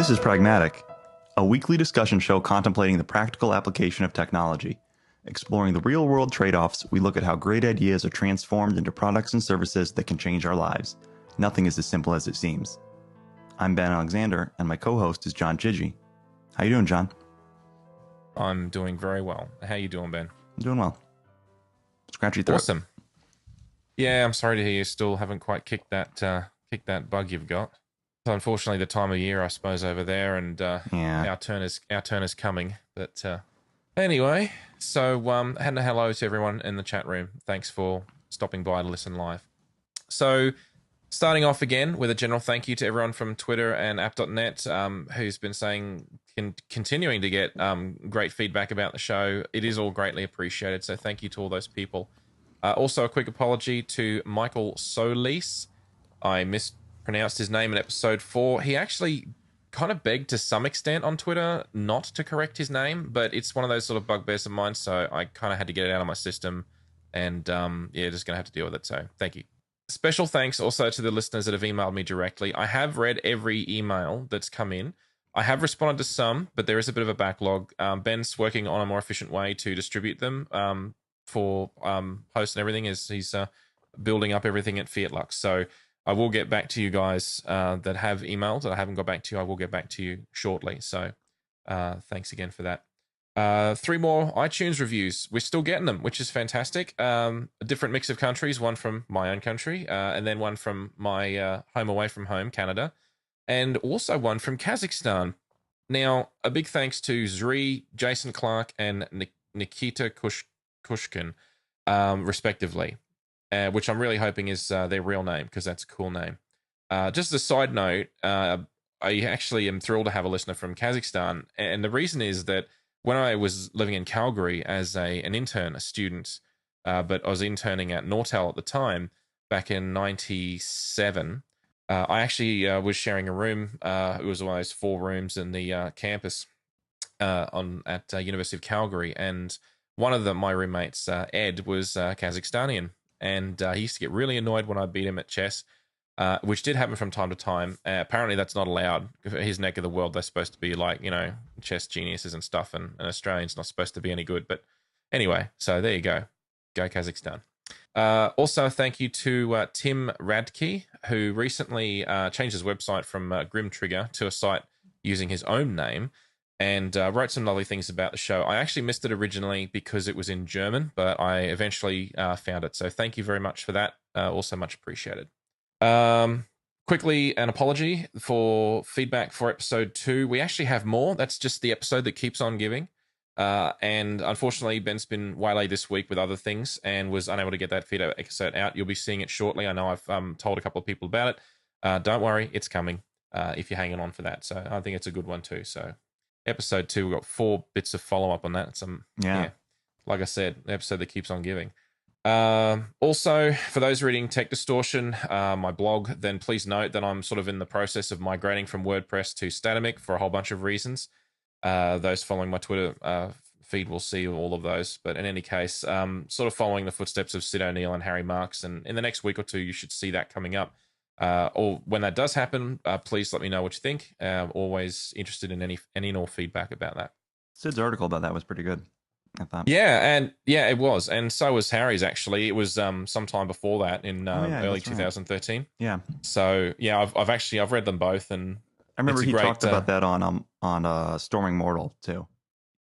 This is Pragmatic, a weekly discussion show contemplating the practical application of technology. Exploring the real-world trade-offs, we look at how great ideas are transformed into products and services that can change our lives. Nothing is as simple as it seems. I'm Ben Alexander, and my co-host is John Gigi. How you doing, John? I'm doing very well. How you doing, Ben? I'm doing well. Scratchy throat. Awesome. Yeah, I'm sorry to hear you still haven't quite kicked that bug you've got. So unfortunately, the time of year, I suppose, over there, and our turn is coming. But anyway, so hello to everyone in the chat room. Thanks for stopping by to listen live. So starting off again with a general thank you to everyone from Twitter and app.net who's been continuing to get great feedback about the show. It is all greatly appreciated. So thank you to all those people. Also, a quick apology to Michael Solis. I mispronounced his name in episode 4. He actually kind of begged to some extent on Twitter not to correct his name, but it's one of those sort of bugbears of mine, so I kind of had to get it out of my system, and just going to have to deal with it, so thank you. Special thanks also to the listeners that have emailed me directly. I have read every email that's come in. I have responded to some, but there is a bit of a backlog. Ben's working on a more efficient way to distribute them for posts and everything as he's building up everything at Fiat Lux. So I will get back to you guys that have emailed that I haven't got back to you. I will get back to you shortly. So thanks again for that. 3 more iTunes reviews. We're still getting them, which is fantastic. A different mix of countries, one from my own country, and then one from my home away from home, Canada, and also one from Kazakhstan. Now, a big thanks to Zri, Jason Clark, and Nikita Kushkin, respectively, which I'm really hoping is their real name, because that's a cool name. Just as a side note, I actually am thrilled to have a listener from Kazakhstan, and the reason is that when I was living in Calgary as an intern, a student, but I was interning at Nortel at the time, back in 97, I actually was sharing a room. It was one of those 4 rooms in the campus at University of Calgary, and one of my roommates, Ed, was Kazakhstanian, and he used to get really annoyed when I beat him at chess, which did happen from time to time. Apparently that's not allowed. His neck of the world, they're supposed to be like, chess geniuses and stuff, and Australians not supposed to be any good. But anyway, so there you go. Go Kazakhstan. Also, thank you to Tim Radke, who recently changed his website from Grim Trigger to a site using his own name, and wrote some lovely things about the show. I actually missed it originally because it was in German, but I eventually found it. So thank you very much for that. Also much appreciated. Quickly, an apology for feedback for episode 2. We actually have more. That's just the episode that keeps on giving. And unfortunately, Ben's been waylaid this week with other things and was unable to get that feedback episode out. You'll be seeing it shortly. I know I've told a couple of people about it. Don't worry, it's coming if you're hanging on for that. So I think it's a good one too. So episode 2, we've got 4 bits of follow-up on that. Yeah, like I said, the episode that keeps on giving. Also, for those reading Tech Distortion, my blog, then please note that I'm sort of in the process of migrating from WordPress to Statamic for a whole bunch of reasons. Those following my Twitter feed will see all of those. But in any case, sort of following the footsteps of Sid O'Neill and Harry Marks, and in the next week or 2, you should see that coming up. Or when that does happen, please let me know what you think. Always interested in any and all feedback about that. Sid's article about that was pretty good, I thought. Yeah, it was, and so was Harry's. Actually, it was sometime before that in early 2013. Right. Yeah. So yeah, I've read them both, and I remember he talked about that on Storming Mortal too.